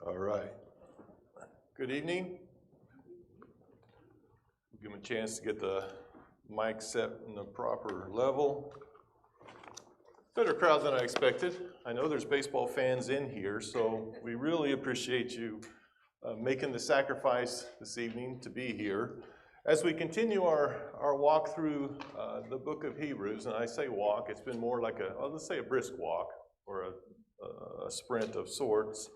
All right. Good evening. Give them a chance to get the mic set in the proper level. Better crowd than I expected. I know there's baseball fans in here, so we really appreciate you making the sacrifice this evening to be here. As we continue our walk through the book of Hebrews, and I say walk, it's been more like let's say a brisk walk or a sprint of sorts.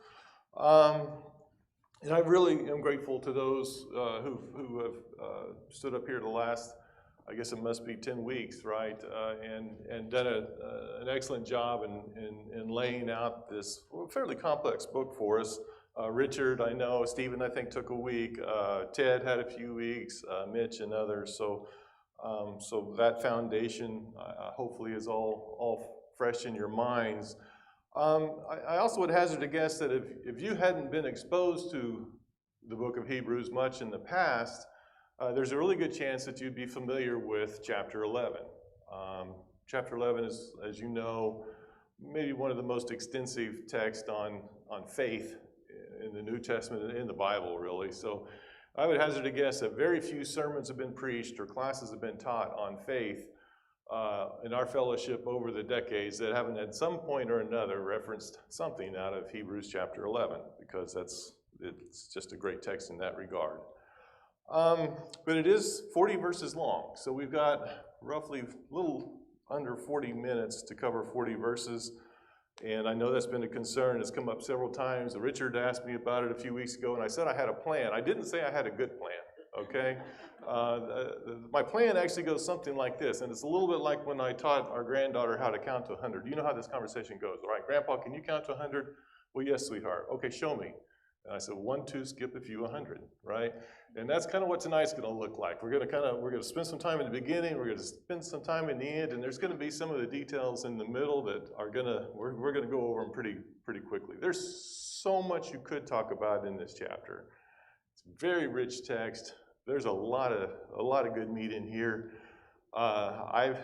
And I really am grateful to those who have stood up here the last, I guess it must be 10 weeks, right? And done an excellent job in laying out this fairly complex book for us. Richard, I know, Stephen, I think, took a week. Ted had a few weeks, Mitch and others. So that foundation hopefully is all fresh in your minds. I also would hazard a guess that if you hadn't been exposed to the book of Hebrews much in the past, there's a really good chance that you'd be familiar with chapter 11. Chapter 11 is, as you know, maybe one of the most extensive texts on faith in the New Testament and in the Bible, really. So I would hazard a guess that very few sermons have been preached or classes have been taught on faith in our fellowship over the decades that haven't at some point or another referenced something out of Hebrews chapter 11, because it's just a great text in that regard. But it is 40 verses long, so we've got roughly a little under 40 minutes to cover 40 verses, and I know that's been a concern. It's come up several times. Richard asked me about it a few weeks ago, and I said I had a plan. I didn't say I had a good plan, okay? My plan actually goes something like this, and it's a little bit like when I taught our granddaughter how to count to 100. You know how this conversation goes, right? Grandpa, can you count to 100? Well, yes, sweetheart. Okay, show me. And I said, 1, 2, skip a few, 100, right? And that's kind of what tonight's going to look like. We're going to spend some time in the beginning. We're going to spend some time in the end, and there's going to be some of the details in the middle that we're going to go over them pretty quickly. There's so much you could talk about in this chapter. It's a very rich text. There's a lot of good meat in here. I've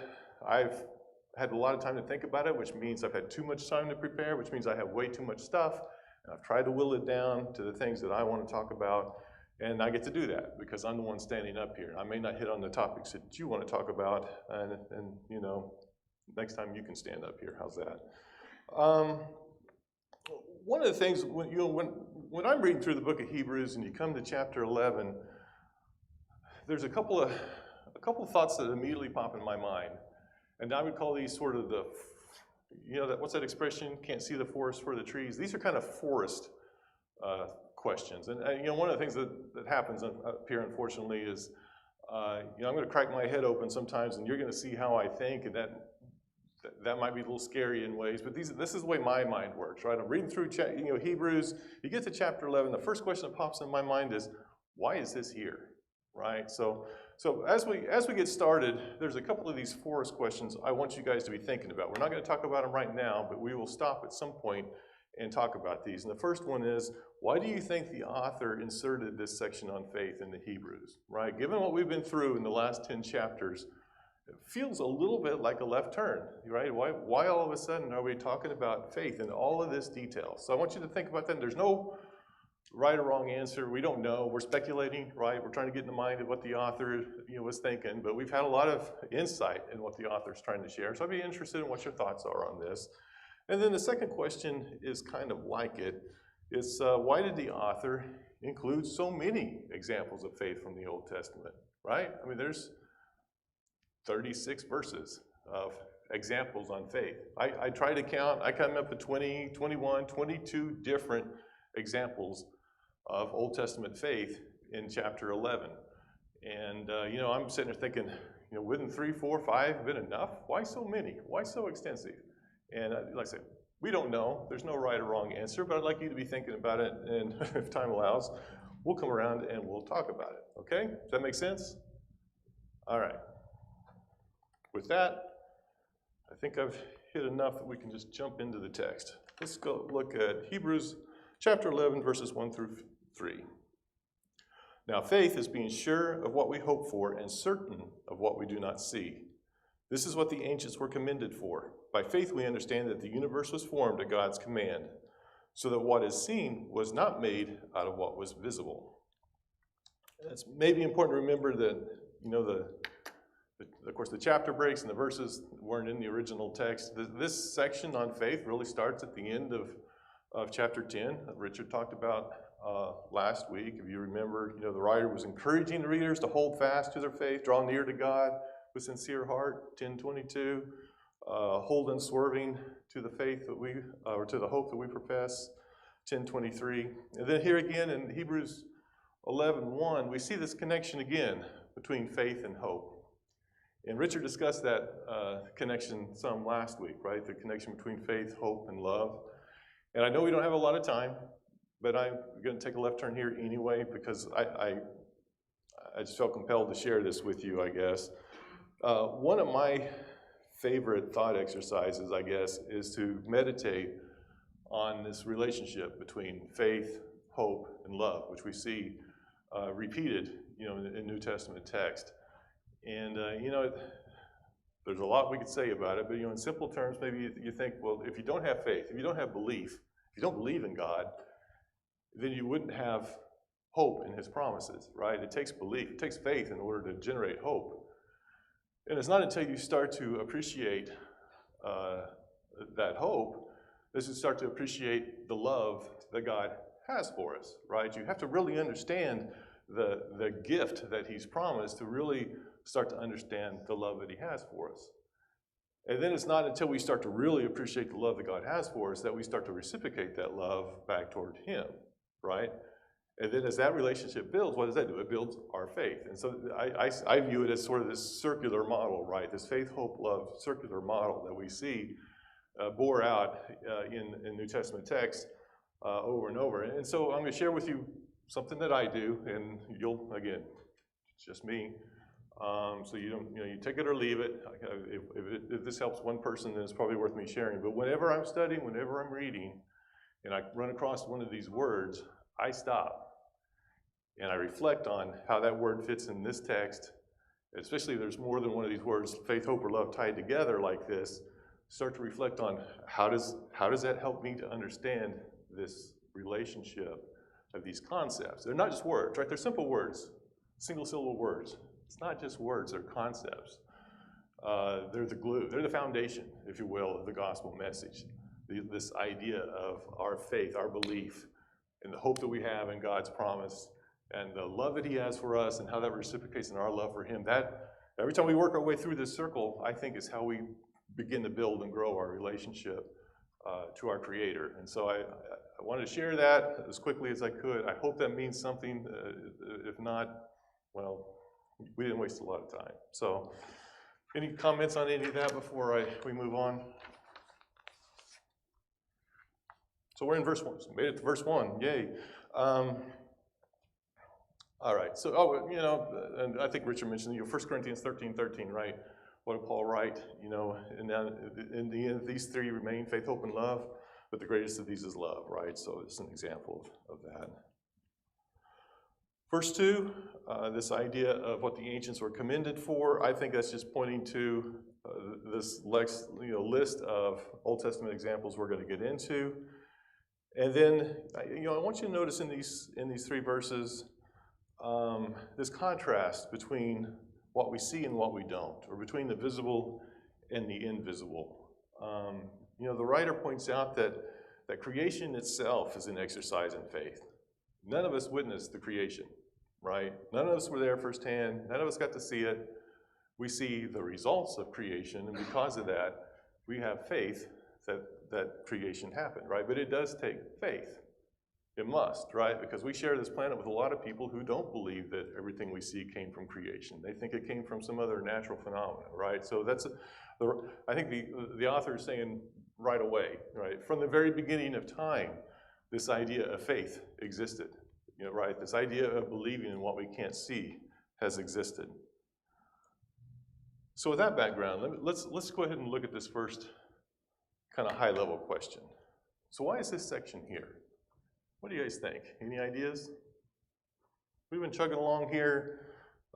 had a lot of time to think about it, which means I've had too much time to prepare, which means I have way too much stuff. And I've tried to will it down to the things that I want to talk about, and I get to do that because I'm the one standing up here. I may not hit on the topics that you want to talk about, and you know, next time you can stand up here. How's that? One of the things when I'm reading through the book of Hebrews and you come to chapter 11, there's a couple of thoughts that immediately pop in my mind, and I would call these sort of what's that expression? Can't see the forest for the trees. These are kind of forest questions, and one of the things that happens up here, unfortunately, is I'm going to crack my head open sometimes, and you're going to see how I think, and that might be a little scary in ways, but this is the way my mind works, right? I'm reading through Hebrews. You get to chapter 11, the first question that pops in my mind is, why is this here? Right? So as we get started, there's a couple of these forest questions I want you guys to be thinking about. We're not going to talk about them right now, but we will stop at some point and talk about these. And the first one is, why do you think the author inserted this section on faith in the Hebrews? Right? Given what we've been through in the last 10 chapters, it feels a little bit like a left turn, right? Why all of a sudden are we talking about faith in all of this detail? So I want you to think about that. There's no right or wrong answer. We don't know. We're speculating, right? We're trying to get in the mind of what the author was thinking, but we've had a lot of insight in what the author's trying to share. So I'd be interested in what your thoughts are on this. And then the second question is kind of like it. It's why did the author include so many examples of faith from the Old Testament, right? I mean, there's 36 verses of examples on faith. I try to count. I come up with 20, 21, 22 different examples of Old Testament faith in chapter 11. And, I'm sitting there thinking, wouldn't 3, 4, 5 have been enough? Why so many? Why so extensive? And like I said, we don't know. There's no right or wrong answer, but I'd like you to be thinking about it, and if time allows, we'll come around and we'll talk about it, okay? Does that make sense? All right. With that, I think I've hit enough that we can just jump into the text. Let's go look at Hebrews chapter 11, verses 1 through 3. Now, faith is being sure of what we hope for and certain of what we do not see. This is what the ancients were commended for. By faith we understand that the universe was formed at God's command, so that what is seen was not made out of what was visible. It's maybe important to remember that, of course, the chapter breaks and the verses weren't in the original text. This section on faith really starts at the end of chapter 10 that Richard talked about last week. If you remember, the writer was encouraging the readers to hold fast to their faith, draw near to God with sincere heart, 10:22, hold unswerving to the faith that or to the hope that we profess, 10:23. And then here again in Hebrews 11:1, we see this connection again between faith and hope. And Richard discussed that connection some last week, right? The connection between faith, hope, and love. And I know we don't have a lot of time, but I'm going to take a left turn here anyway because I just felt compelled to share this with you, I guess. One of my favorite thought exercises, I guess, is to meditate on this relationship between faith, hope, and love, which we see repeated, in New Testament text. And, there's a lot we could say about it, but, in simple terms, maybe you think, well, if you don't have faith, if you don't have belief, if you don't believe in God, then you wouldn't have hope in his promises, right? It takes belief, it takes faith in order to generate hope. And it's not until you start to appreciate that hope that you start to appreciate the love that God has for us, right? You have to really understand the gift that he's promised to really start to understand the love that he has for us. And then it's not until we start to really appreciate the love that God has for us that we start to reciprocate that love back toward him, right? And then as that relationship builds, what does that do? It builds our faith. And so I view it as sort of this circular model, right? This faith, hope, love circular model that we see bore out in New Testament text over and over. And so I'm going to share with you something that I do, and you'll, again, it's just me. So you don't, you take it or leave it. If this helps one person, then it's probably worth me sharing. But whenever I'm studying, whenever I'm reading, and I run across one of these words, I stop and I reflect on how that word fits in this text, especially if there's more than one of these words, faith, hope, or love tied together like this. Start to reflect on how does that help me to understand this relationship of these concepts. They're not just words, right? They're simple words, single syllable words. It's not just words, they're concepts. They're the glue, they're the foundation, if you will, of the gospel message. This idea of our faith, our belief, and the hope that we have in God's promise, and the love that he has for us, and how that reciprocates in our love for him. That, every time we work our way through this circle, I think is how we begin to build and grow our relationship to our Creator. And so I wanted to share that as quickly as I could. I hope that means something. If not, well, we didn't waste a lot of time. So any comments on any of that before we move on? So we're in verse 1. So we made it to verse 1. Yay. All right. So, and I think Richard mentioned, 1 Corinthians 13:13, right? What did Paul write? And then in the end, these three remain, faith, hope, and love, but the greatest of these is love, right? So it's an example of that. Verse 2, this idea of what the ancients were commended for, I think that's just pointing to this list of Old Testament examples we're going to get into. And then, I want you to notice in these three verses, this contrast between what we see and what we don't, or between the visible and the invisible. The writer points out that creation itself is an exercise in faith. None of us witnessed the creation, right? None of us were there firsthand. None of us got to see it. We see the results of creation, and because of that, we have faith that creation happened, right? But it does take faith. It must, right? Because we share this planet with a lot of people who don't believe that everything we see came from creation. They think it came from some other natural phenomena, right? So I think the author is saying right away, right? From the very beginning of time, this idea of faith existed, right? This idea of believing in what we can't see has existed. So with that background, let's go ahead and look at this first kind of high-level question. So why is this section here? What do you guys think? Any ideas? We've been chugging along here.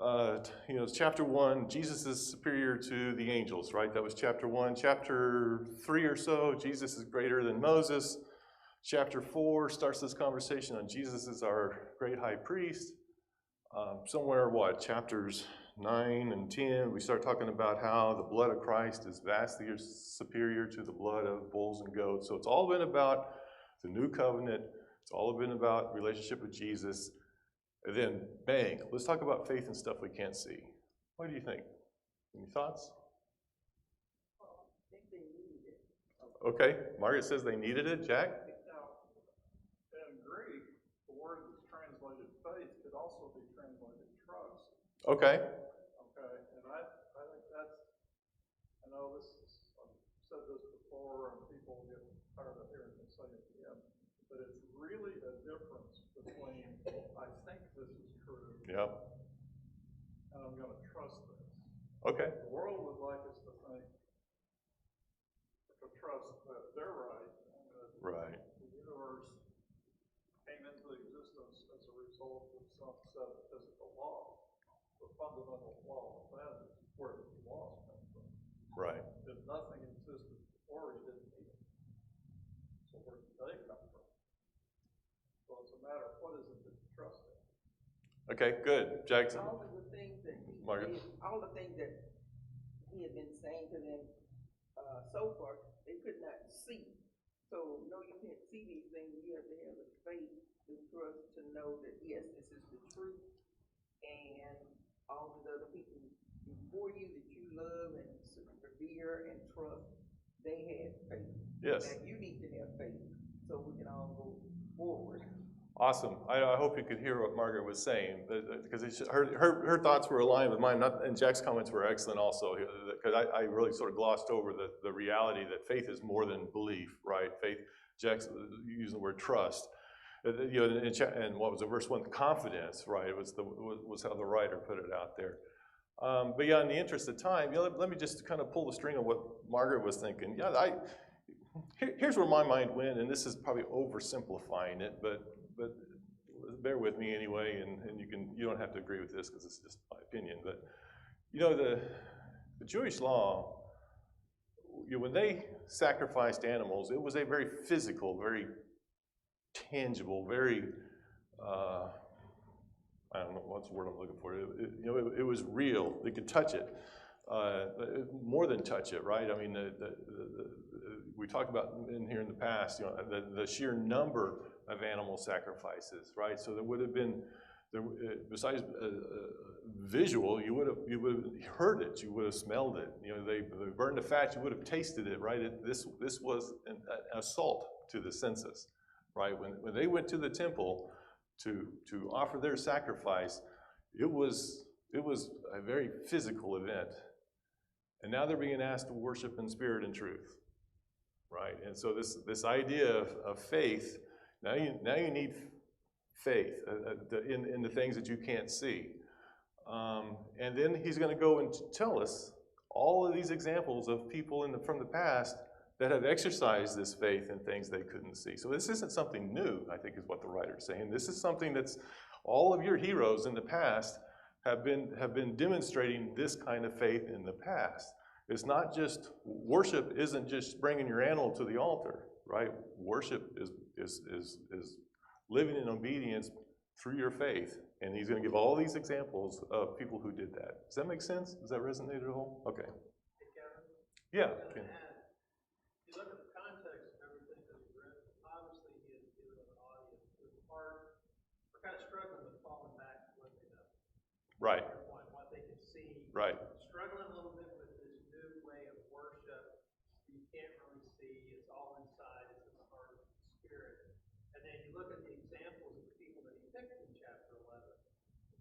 It's chapter 1. Jesus is superior to the angels, right? That was chapter 1. Chapter 3 or so, Jesus is greater than Moses. Chapter 4 starts this conversation on Jesus as our great high priest. Somewhere, chapters 9 and 10, we start talking about how the blood of Christ is vastly superior to the blood of bulls and goats. So it's all been about the new covenant. It's all been about relationship with Jesus. And then, bang, let's talk about faith and stuff we can't see. What do you think? Any thoughts? I think they needed it. Okay, Margaret says they needed it. Jack? Now, in Greek, the word that's translated faith could also be translated trust. Okay. Okay, and I think that's, I know this is, I've said this before, and people get tired of hearing me say it again, but it's really a difference between I think this is true, Yep. and I'm going to trust this. Okay. The world would like us to think, to trust that they're right, and that Right. the universe came into existence as a result of some set of physical law. The fundamental flaw of that is where the laws come from. Right. If nothing existed before, you didn't need it. So where did they come from? So it's a matter of what is it that you trust in. Okay, good. Jackson. All of the things that he Margaret. did, all the things that he had been saying to them so far, they could not see. So, no, you can't see these things. You have to have the faith, the trust to know that, yes, this is the truth. And all the other people before you that you love and revere and trust, they had faith. Yes. Now you need to have faith so we can all go forward. Awesome. I hope you could hear what Margaret was saying, because her thoughts were aligned with mine, and Jack's comments were excellent also, because I really sort of glossed over the reality that faith is more than belief, right? Faith, Jack's using the word trust. You know, and what was it, verse 1, confidence, right? It was how the writer put it out there. But yeah, in the interest of time, let me just kind of pull the string of what Margaret was thinking. Yeah, here's where my mind went, and this is probably oversimplifying it, but bear with me anyway, and you don't have to agree with this because it's just my opinion. But you know, the Jewish law, when they sacrificed animals, it was a very physical, very tangible, very I don't know what's the word I'm looking for. It was real. They could touch it, more than touch it, right? I mean, we talked about in here in the past, the sheer number of animal sacrifices, right? So there would have been, besides visual, you would have heard it, you would have smelled it. They burned the fat, you would have tasted it, right? This was an assault to the senses, right? When they went to the temple to offer their sacrifice, it was a very physical event. And now they're being asked to worship in spirit and truth, right? And so this idea of faith, now you need faith in the things that you can't see. And then he's going to go and tell us all of these examples of people from the past that have exercised this faith in things they couldn't see. So this isn't something new, I think is what the writer's saying. This is something that's all of your heroes in the past have been demonstrating this kind of faith in the past. It's not just, worship isn't just bringing your animal to the altar, right? Worship is living in obedience through your faith. And he's going to give all these examples of people who did that. Does that make sense? Does that resonate at all? Okay. Hey, Kevin. Yeah. If you look at the context of everything that he's written, obviously he is given an audience who's we're kind of struggling with falling back to what they know. Right. What they can see. Right. Struggling a little bit with this new way of worship. You can't really see. It's all inside. It's in the heart of the spirit. And then you look at the examples of the people that he picked in chapter 11.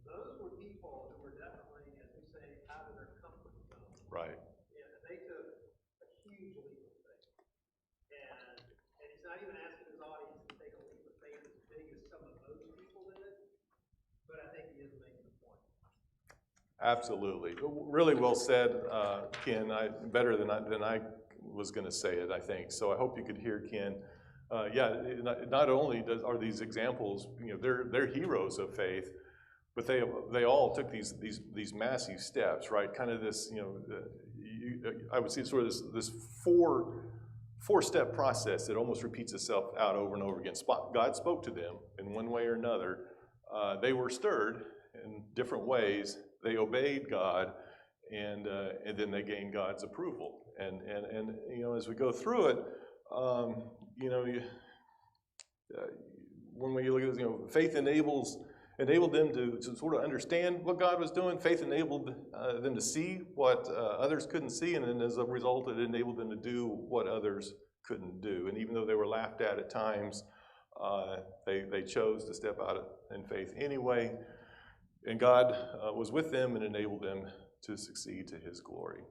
Those were people who were definitely, as we say, out of their comfort zone. Right. Yeah, they took a huge leap of faith. And he's not even asking his audience to take a leap of faith as big as some of those people did, but I think he is making a point. Absolutely. Really well said, Ken. Better than I was going to say it, I think. So I hope you could hear Ken. Not only are these examples, they're heroes of faith, but they all took these massive steps, right? Kind of this, I would see sort of this four-step process that almost repeats itself out over and over again. God spoke to them in one way or another. They were stirred in different ways. They obeyed God, and then they gained God's approval. And as we go through it, when you look at this, faith enabled them to sort of understand what God was doing. Faith enabled them to see what others couldn't see, and then as a result, it enabled them to do what others couldn't do. And even though they were laughed at times, they chose to step out in faith anyway, and God was with them and enabled them to succeed to His glory.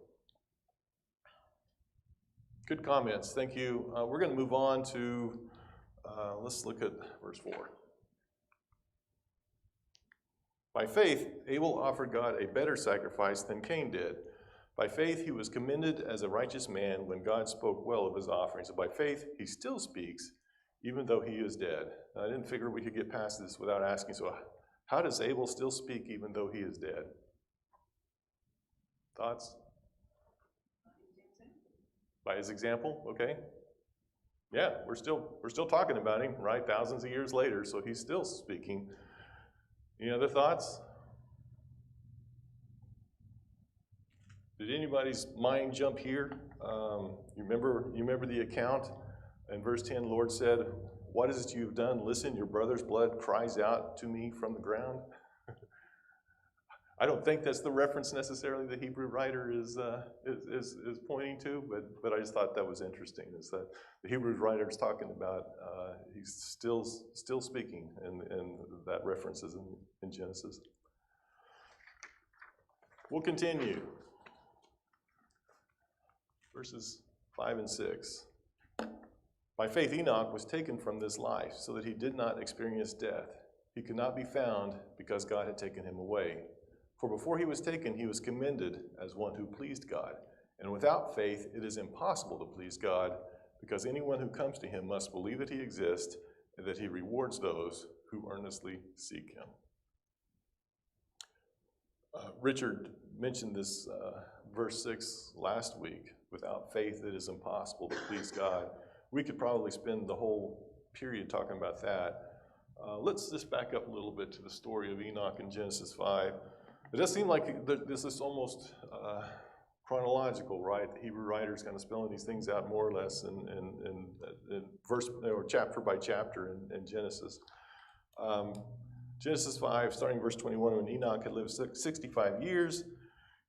Good comments, thank you. We're going to move on to, let's look at verse 4. By faith, Abel offered God a better sacrifice than Cain did. By faith, he was commended as a righteous man when God spoke well of his offerings. And by faith, he still speaks, even though he is dead. Now, I didn't figure we could get past this without asking, so how does Abel still speak even though he is dead? Thoughts? By his example, okay. Yeah, we're still talking about him, right? Thousands of years later, so he's still speaking. Any other thoughts? Did anybody's mind jump here? You remember the account in verse 10? The Lord said, "What is it you've done? Listen, your brother's blood cries out to me from the ground." I don't think that's the reference necessarily the Hebrew writer is pointing to, but I just thought that was interesting. Is that the Hebrew writer is talking about he's still speaking, and that reference is in Genesis. We'll continue. Verses 5 and 6. By faith Enoch was taken from this life so that he did not experience death. He could not be found because God had taken him away. For before he was taken, he was commended as one who pleased God. And without faith, it is impossible to please God, because anyone who comes to him must believe that he exists and that he rewards those who earnestly seek him. Richard mentioned this verse 6 last week. Without faith, it is impossible to please God. We could probably spend the whole period talking about that. Let's just back up a little bit to the story of Enoch in Genesis 5. It does seem like this is almost chronological, right? The Hebrew writer is kind of spelling these things out more or less in verse or chapter by chapter in Genesis. Genesis 5, starting verse 21, when Enoch had lived 65 years,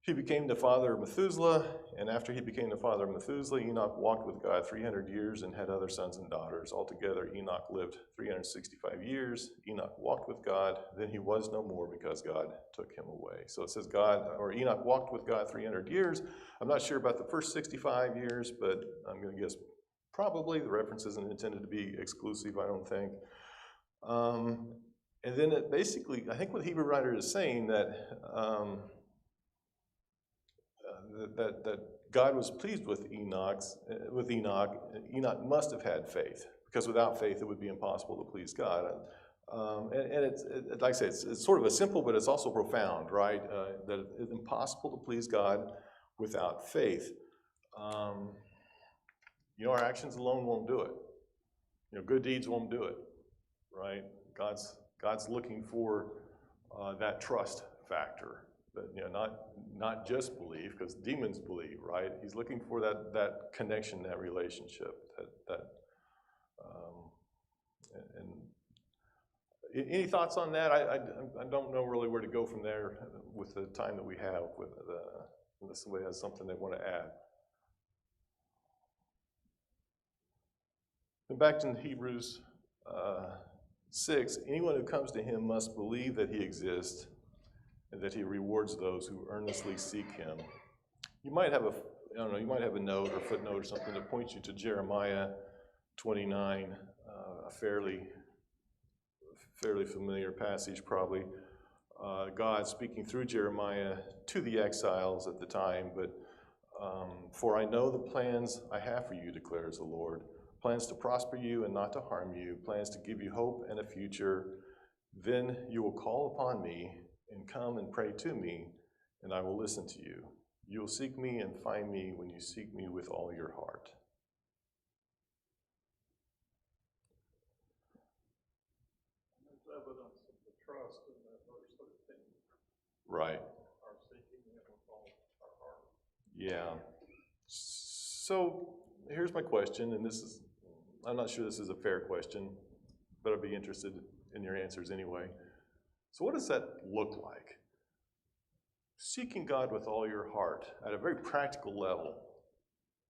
he became the father of Methuselah, and after he became the father of Methuselah, Enoch walked with God 300 years and had other sons and daughters. Altogether, Enoch lived 365 years. Enoch walked with God, then he was no more because God took him away. So it says Enoch walked with God 300 years. I'm not sure about the first 65 years, but I'm going to guess probably. The reference isn't intended to be exclusive, I don't think. And then it basically, I think what the Hebrew writer is saying that that God was pleased with Enoch. Enoch must have had faith, because without faith it would be impossible to please God. And it's like I say, it's sort of a simple, but it's also profound, right? That it's impossible to please God without faith. Our actions alone won't do it. Good deeds won't do it, right? God's looking for that trust factor. But, not just believe, because demons believe, right? He's looking for that connection, that relationship. And any thoughts on that? I don't know really where to go from there with the time that we have. Unless somebody has something they want to add. And back to Hebrews 6, anyone who comes to him must believe that he exists and that he rewards those who earnestly seek him. You might have a note or footnote or something that points you to Jeremiah 29, a fairly familiar passage probably. God speaking through Jeremiah to the exiles at the time, but for I know the plans I have for you, declares the Lord, plans to prosper you and not to harm you, plans to give you hope and a future. Then you will call upon me and come and pray to me, and I will listen to you. You will seek me and find me when you seek me with all your heart. evidence of the trust in that verse 13. Right. Our seeking Him with all our heart. Yeah. So here's my question, and I'm not sure this is a fair question, but I'd be interested in your answers anyway. So what does that look like? Seeking God with all your heart at a very practical level,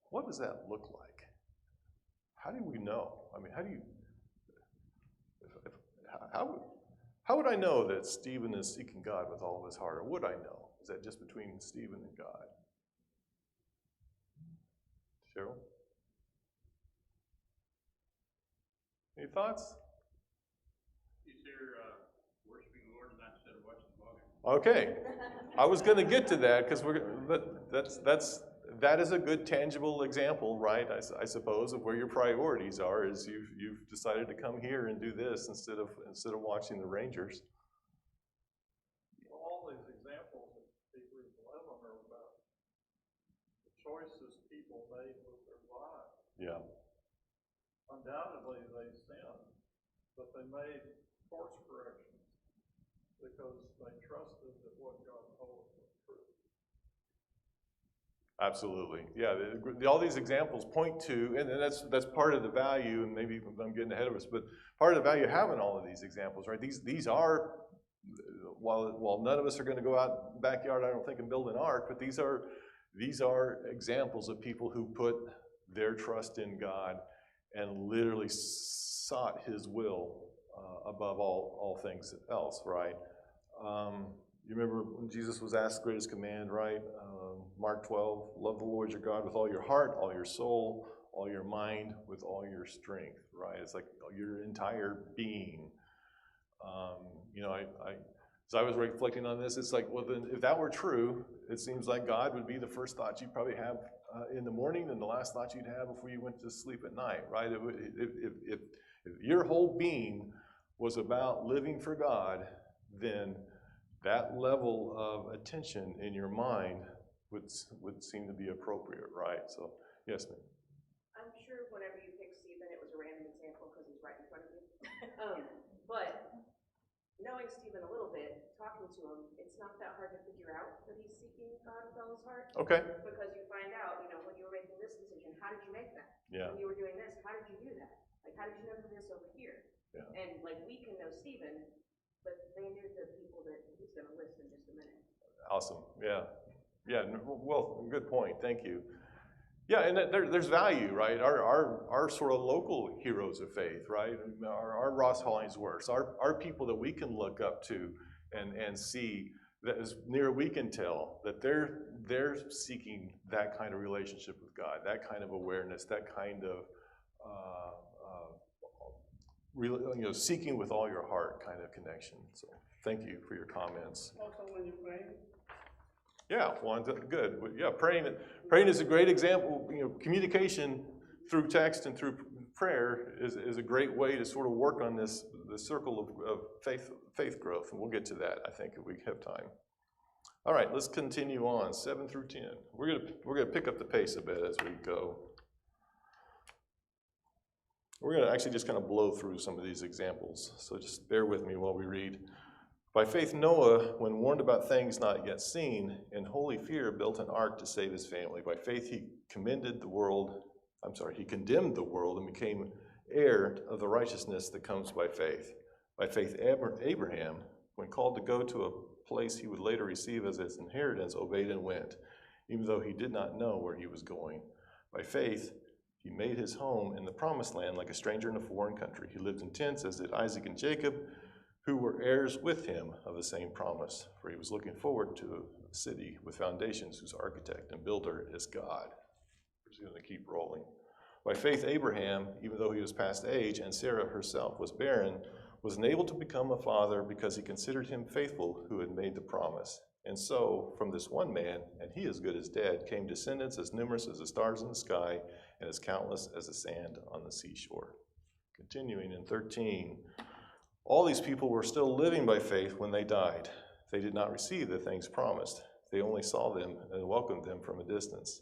what does that look like? How do we know? I mean, how would I know that Stephen is seeking God with all of his heart, or would I know? Is that just between Stephen and God? Cheryl? Any thoughts? He's here worshiping the Lord tonight instead of watching the ball game. Okay, I was going to get to that because that is a good tangible example, right? I suppose of where your priorities are. Is you've decided to come here and do this instead of watching the Rangers. All these examples in Hebrews 11 are about the choices people made with their lives. Yeah. Undoubtedly, they sinned, but they made course corrections because they trusted that what God told them was true. Absolutely, yeah. All these examples point to, and that's part of the value. And maybe I'm getting ahead of us, but part of the value of having all of these examples, right? These are, while none of us are going to go out in the backyard, I don't think, and build an ark, but these are examples of people who put their trust in God and literally sought His will above all things else, right? You remember when Jesus was asked the greatest command, right? Mark 12, love the Lord your God with all your heart, all your soul, all your mind, with all your strength, right? It's like your entire being. As I was reflecting on this, it's like, well, then if that were true, it seems like God would be the first thought you'd probably have in the morning and the last thought you'd have before you went to sleep at night, right? If your whole being was about living for God, then that level of attention in your mind would seem to be appropriate, right? So, yes, ma'am. I'm sure whenever you picked Stephen, it was a random example because he's right in front of you. But knowing Stephen a little bit, talking to him, it's not that hard to figure out that he's seeking God with all his heart. Okay. Because you find out, when you were making this decision, how did you make that? Yeah. When you were doing this, how did you do that? Like, how did you know this over here? Yeah. And, we can know Stephen, but they knew the people that he's going to list in just a minute. Awesome. Yeah. Yeah. Well, good point. Thank you. Yeah, and there's value, right? Our sort of local heroes of faith, right? Our Ross Hollingsworths, our people that we can look up to and see that as near we can tell that they're seeking that kind of relationship with God, that kind of awareness, that kind of really, seeking with all your heart kind of connection. So thank you for your comments. Also, when you're praying, yeah, well, good. Yeah, praying is a great example. Communication through text and through prayer is a great way to sort of work on the circle of faith growth, and we'll get to that, I think, if we have time. All right, let's continue on, 7 through 10. We're gonna pick up the pace a bit as we go. We're gonna actually just kind of blow through some of these examples, so just bear with me while we read. By faith, Noah, when warned about things not yet seen, in holy fear built an ark to save his family. By faith, he condemned the world and became heir of the righteousness that comes by faith. By faith, Abraham, when called to go to a place he would later receive as his inheritance, obeyed and went, even though he did not know where he was going. By faith, he made his home in the promised land like a stranger in a foreign country. He lived in tents, as did Isaac and Jacob, who were heirs with him of the same promise, for he was looking forward to a city with foundations whose architect and builder is God. We're just going to keep rolling. By faith, Abraham, even though he was past age and Sarah herself was barren, was enabled to become a father because he considered him faithful who had made the promise. And so, from this one man, and he as good as dead, came descendants as numerous as the stars in the sky and as countless as the sand on the seashore. Continuing in 13, all these people were still living by faith when they died. They did not receive the things promised. They only saw them and welcomed them from a distance.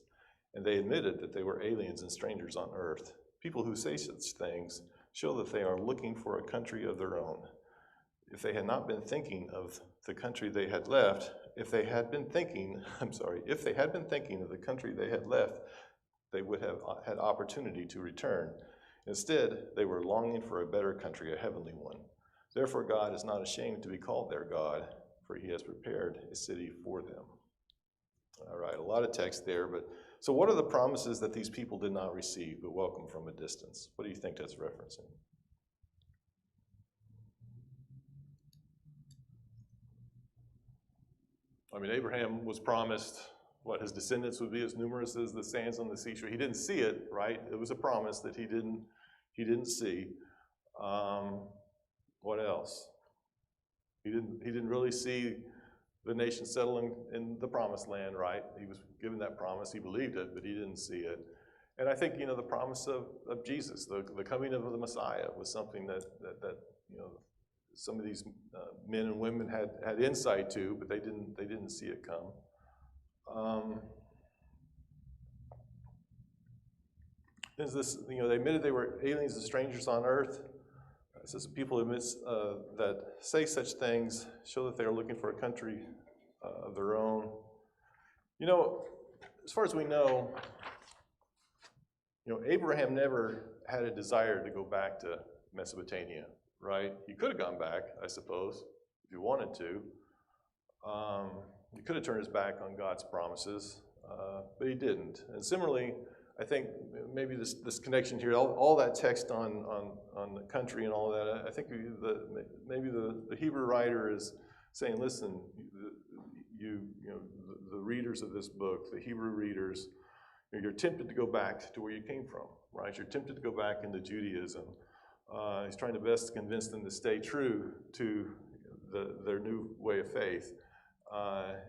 And they admitted that they were aliens and strangers on earth. People who say such things show that they are looking for a country of their own. if they had not been thinking of the country they had left, if they had been thinking of the country they had left, they would have had opportunity to return. Instead, they were longing for a better country, a heavenly one. Therefore, God is not ashamed to be called their God, for he has prepared a city for them. All right, a lot of text there, but so what are the promises that these people did not receive but welcome from a distance? What do you think that's referencing? I mean, Abraham was promised what his descendants would be as numerous as the sands on the seashore. He didn't see it, right? It was a promise that he didn't see. What else? He didn't really see the nation settling in the promised land, right? He was given that promise. He believed it, but he didn't see it. And I think, the promise of Jesus, the coming of the Messiah was something that some of these men and women had insight to, but they didn't see it come. There's this, they admitted they were aliens and strangers on earth. It says people that say such things show that they are looking for a country of their own. As far as we know, Abraham never had a desire to go back to Mesopotamia, right? He could have gone back, I suppose, if he wanted to. He could have turned his back on God's promises, but he didn't. And similarly, I think maybe this connection here, all that text on the country and all of that, I think maybe the Hebrew writer is saying, listen, the readers of this book, the Hebrew readers, you're tempted to go back to where you came from, right? You're tempted to go back into Judaism. He's trying to best convince them to stay true to their new way of faith,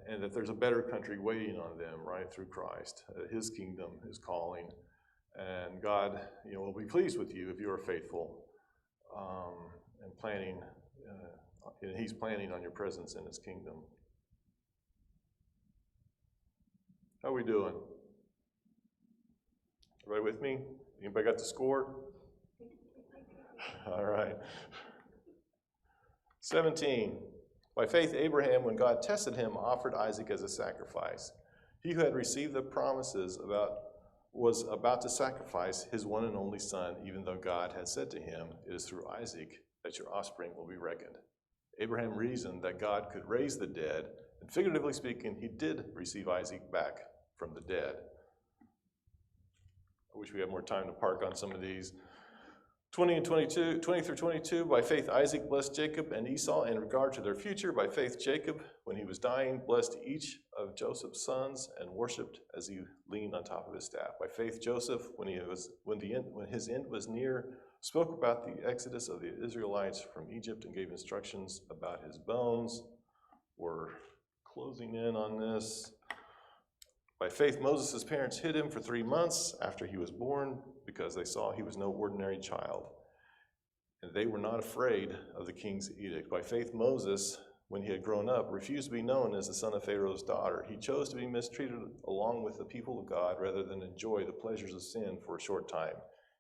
and that there's a better country waiting on them, right, through Christ, his kingdom, his calling. And God, will be pleased with you if you are faithful and planning, and he's planning on your presence in his kingdom. How are we doing? Everybody with me? Anybody got the score? All right. 17. By faith, Abraham, when God tested him, offered Isaac as a sacrifice. He who had received the promises was about to sacrifice his one and only son, even though God had said to him, "It is through Isaac that your offspring will be reckoned." Abraham reasoned that God could raise the dead, and figuratively speaking, he did receive Isaac back from the dead. I wish we had more time to park on some of these. 20 through 22, by faith Isaac blessed Jacob and Esau in regard to their future. By faith Jacob, when he was dying, blessed each of Joseph's sons and worshipped as he leaned on top of his staff. By faith Joseph, when his end was near, spoke about the exodus of the Israelites from Egypt and gave instructions about his bones. We're closing in on this. By faith, Moses' parents hid him for 3 months after he was born because they saw he was no ordinary child. And they were not afraid of the king's edict. By faith, Moses, when he had grown up, refused to be known as the son of Pharaoh's daughter. He chose to be mistreated along with the people of God rather than enjoy the pleasures of sin for a short time.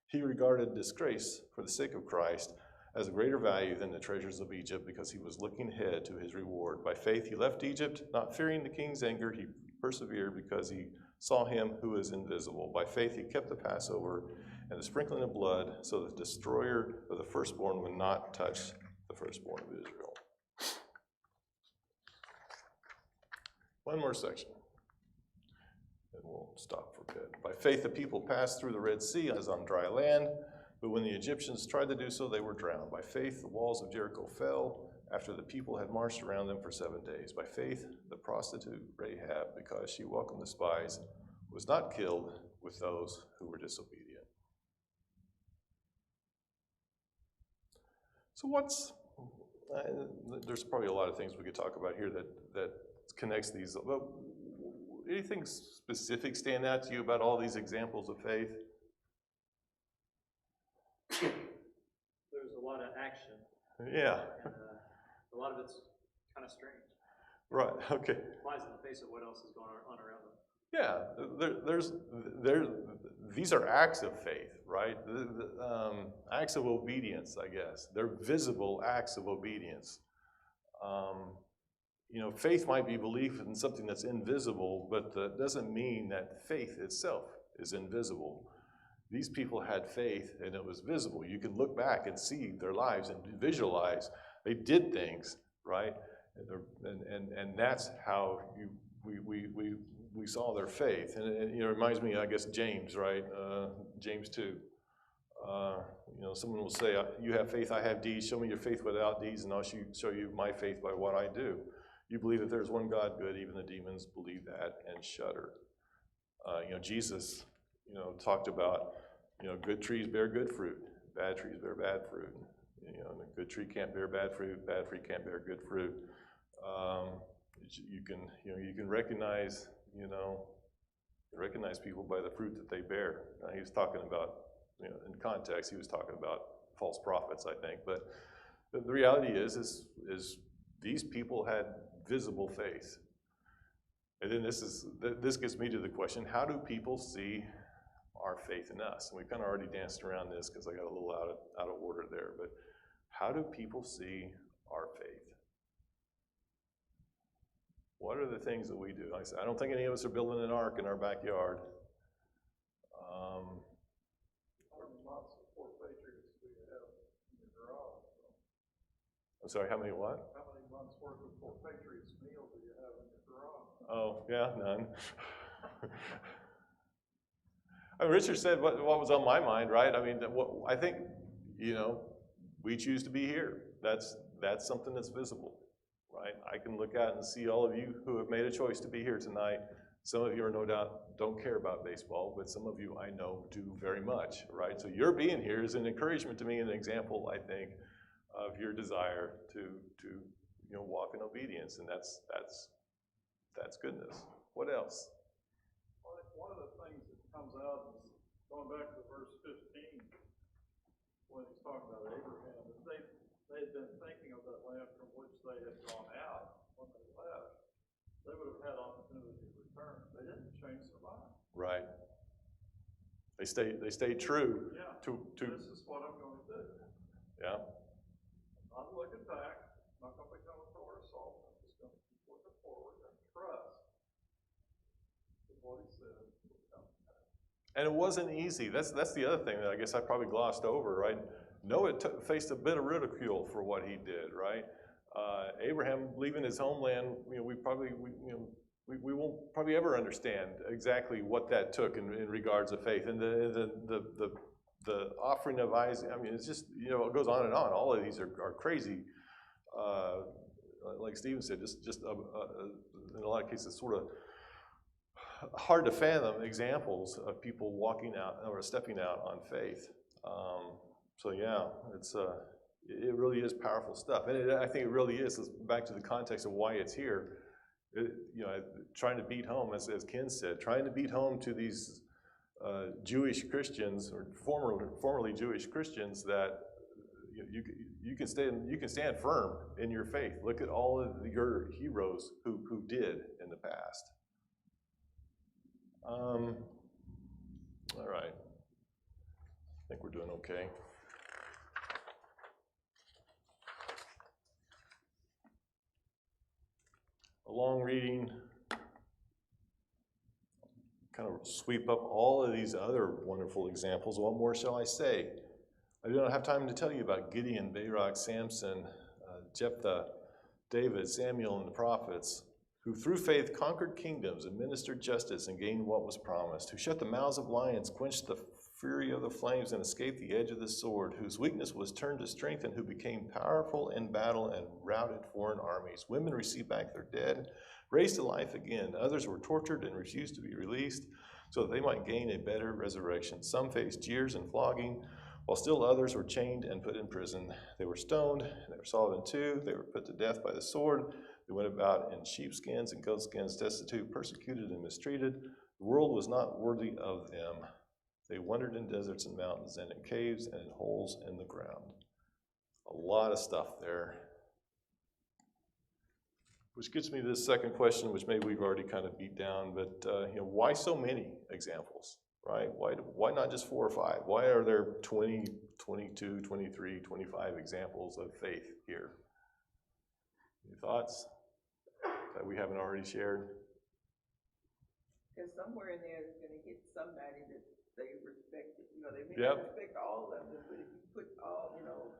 He regarded disgrace for the sake of Christ as of greater value than the treasures of Egypt because he was looking ahead to his reward. By faith, he left Egypt, not fearing the king's anger. He persevered because he saw him who is invisible. By faith he kept the Passover and the sprinkling of blood, so that the destroyer of the firstborn would not touch the firstborn of Israel. One more section, and we'll stop for a bit. By faith the people passed through the Red Sea as on dry land, but when the Egyptians tried to do so, they were drowned. By faith the walls of Jericho fell after the people had marched around them for 7 days. By faith, the prostitute Rahab, because she welcomed the spies, was not killed with those who were disobedient. So there's probably a lot of things we could talk about here that connects these. Well, anything specific stand out to you about all these examples of faith? There's a lot of action. Yeah. And, a lot of it's kind of strange. Right, okay. It flies in the face of what else is going on around them. Yeah, these are acts of faith, right? Acts of obedience, I guess. They're visible acts of obedience. You know, faith might be belief in something that's invisible, but that doesn't mean that faith itself is invisible. These people had faith and it was visible. You can look back and see their lives and visualize. They did things, right? And that's how we saw their faith. And you know, it reminds me, I guess, James, right? James 2. You know, someone will say, you have faith, I have deeds. Show me your faith without deeds, and I'll show you my faith by what I do. You believe that there's one God, good. Even the demons believe that and shudder. You know, Jesus, you know, talked about, you know, good trees bear good fruit, bad trees bear bad fruit. You know, and a good tree can't bear bad fruit can't bear good fruit. You can recognize, recognize people by the fruit that they bear. He was talking about, you know, in context, he was talking about false prophets, I think. But the reality is these people had visible faith. And then this gets me to the question, how do people see our faith in us? And we kind of already danced around this because I got a little out of order there. But how do people see our faith? What are the things that we do? Like I said, I don't think any of us are building an ark in our backyard. How many months of Fort Patriots do you have in your garage? I'm sorry, how many what? How many months worth of Fort Patriots meal do you have in your garage? Oh, yeah, none. I mean, Richard said what was on my mind, right? I mean, I think, you know, we choose to be here. That's something that's visible, right? I can look out and see all of you who have made a choice to be here tonight. Some of you are no doubt don't care about baseball, but some of you I know do very much, right? So your being here is an encouragement to me, and an example, I think, of your desire to walk in obedience, and that's goodness. What else? Well, I think one of the things that comes out is going back to verse 15 when he's talking about Abraham, that they had been thinking of that land from which they had gone out when they left. They would have had opportunity to return. They didn't change their mind. Right. They stayed true. Yeah. To this is what I'm going to do. Yeah. I'm not looking back. I'm not going to become a pillar of salt. I'm just going to keep looking forward and trust that what he said will come to pass. And it wasn't easy. That's the other thing that I guess I probably glossed over, right? Noah faced a bit of ridicule for what he did, right? Abraham leaving his homeland, you know, we won't probably ever understand exactly what that took in regards of faith. And the offering of Isaac, I mean, it's just, you know, it goes on and on. All of these are crazy. Like Stephen said, just in a lot of cases, sort of hard to fathom examples of people walking out or stepping out on faith. So yeah, it really is powerful stuff, and I think it really is. Back to the context of why it's here. Trying to beat home, as Ken said, trying to beat home to these Jewish Christians or formerly Jewish Christians that you can stand firm in your faith. Look at all of your heroes who did in the past. All right, I think we're doing okay. A long reading, kind of sweep up all of these other wonderful examples. What more shall I say? I don't have time to tell you about Gideon, Barak, Samson, Jephthah, David, Samuel, and the prophets, who through faith conquered kingdoms, administered justice, and gained what was promised, who shut the mouths of lions, quenched the fury of the flames, and escaped the edge of the sword, whose weakness was turned to strength, and who became powerful in battle and routed foreign armies. Women received back their dead, raised to life again. Others were tortured and refused to be released so that they might gain a better resurrection. Some faced jeers and flogging, while still others were chained and put in prison. They were stoned, they were sawed in two, they were put to death by the sword. They went about in sheepskins and goatskins, destitute, persecuted, and mistreated. The world was not worthy of them. They wandered in deserts and mountains, and in caves and in holes in the ground. A lot of stuff there. Which gets me to this second question, which maybe we've already kind of beat down, but why so many examples, right? Why not just 4 or 5? Why are there 20, 22, 23, 25 examples of faith here? Any thoughts that we haven't already shared? Because somewhere in there is gonna hit somebody that they respected. You know, they may Yep. not respect all of them, but if you put all, you know,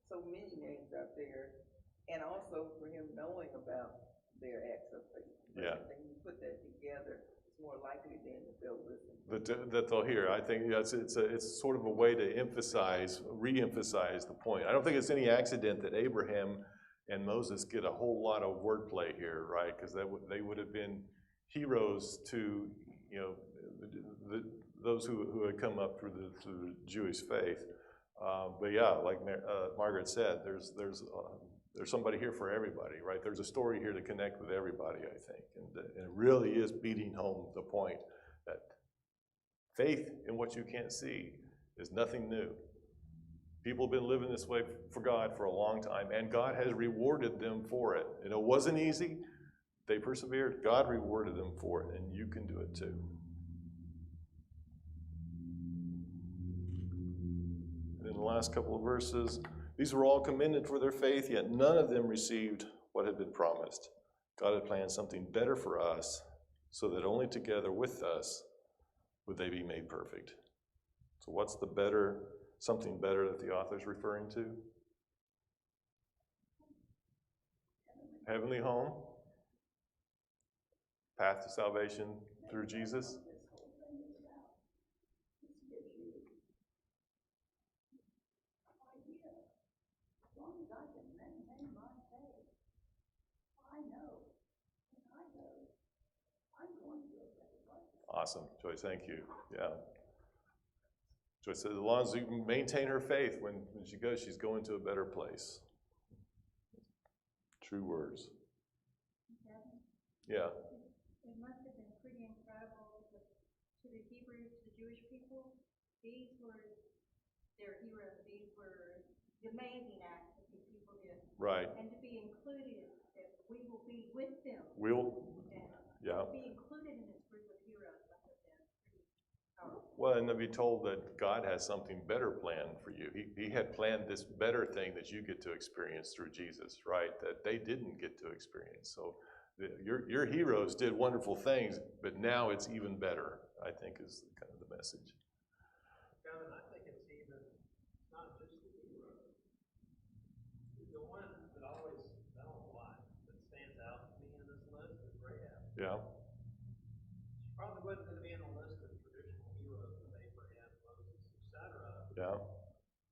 so many names out there, and also for him knowing about their acts of faith. Yeah. When you put that together, it's more likely then that they'll listen. That they'll hear. I think it's sort of a way to re-emphasize the point. I don't think it's any accident that Abraham and Moses get a whole lot of wordplay here, right? Because they would have been heroes to, you know, those who had come up through the Jewish faith. But yeah, like Margaret said, there's somebody here for everybody, right? There's a story here to connect with everybody, I think. And it really is beating home the point that faith in what you can't see is nothing new. People have been living this way for God for a long time, and God has rewarded them for it. And it wasn't easy. They persevered. God rewarded them for it, and you can do it too. And in the last couple of verses, these were all commended for their faith, yet none of them received what had been promised. God had planned something better for us, so that only together with us would they be made perfect. So what's the better, something better that the author's referring to? Heavenly home, path to salvation through Jesus. Awesome, Joyce, thank you. Yeah. Joyce said, as long as you maintain her faith, when she goes, she's going to a better place. True words. Yeah. It must have been pretty incredible to the Hebrews, to the Jewish people. These were their heroes. These were the amazing acts that these people did. Right. And to be included, that we will be with them. Yeah. To be included in this group of heroes must have been pretty powerful. Well, and to be told that God has something better planned for you. He had planned this better thing that you get to experience through Jesus, right? That they didn't get to experience. So your heroes did wonderful things, but now it's even better, I think is kind of the message. Kevin, I think it's even not just the heroes. The one that always, I don't know why, that stands out to me in this list is Rahab. Yeah. She probably wasn't going to be on the list of traditional heroes of Abraham, Moses, etc. Yeah.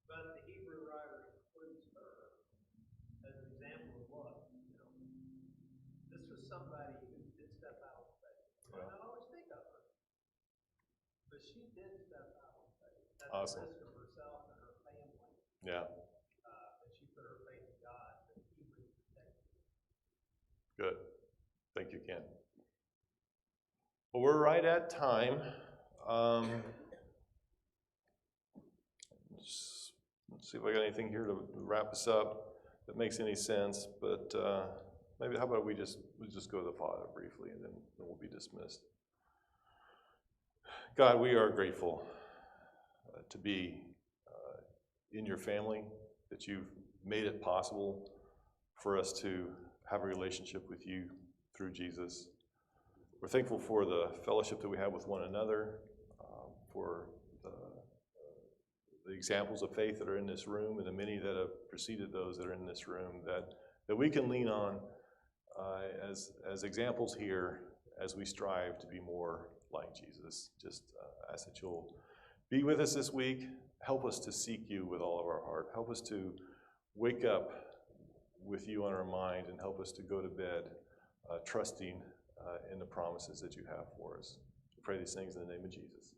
But the Hebrew writer includes her as an example of what, this was somebody who did step out on faith. You might not always think of her, but she did step out on faith. At Awesome. the risk of herself and her family. Yeah. And she put her faith in God that He would protect her. Good. Thank you, Ken. Well, we're right at time. Let's see if I got anything here to wrap us up that makes any sense. But maybe how about we just go to the Father briefly, and then we'll be dismissed. God, we are grateful to be in your family, that you've made it possible for us to have a relationship with you through Jesus. We're thankful for the fellowship that we have with one another, for the examples of faith that are in this room, and the many that have preceded those that are in this room, that we can lean on as examples here as we strive to be more like Jesus. Just ask that you'll be with us this week. Help us to seek you with all of our heart. Help us to wake up with you on our mind, and help us to go to bed trusting in the promises that you have for us. We pray these things in the name of Jesus.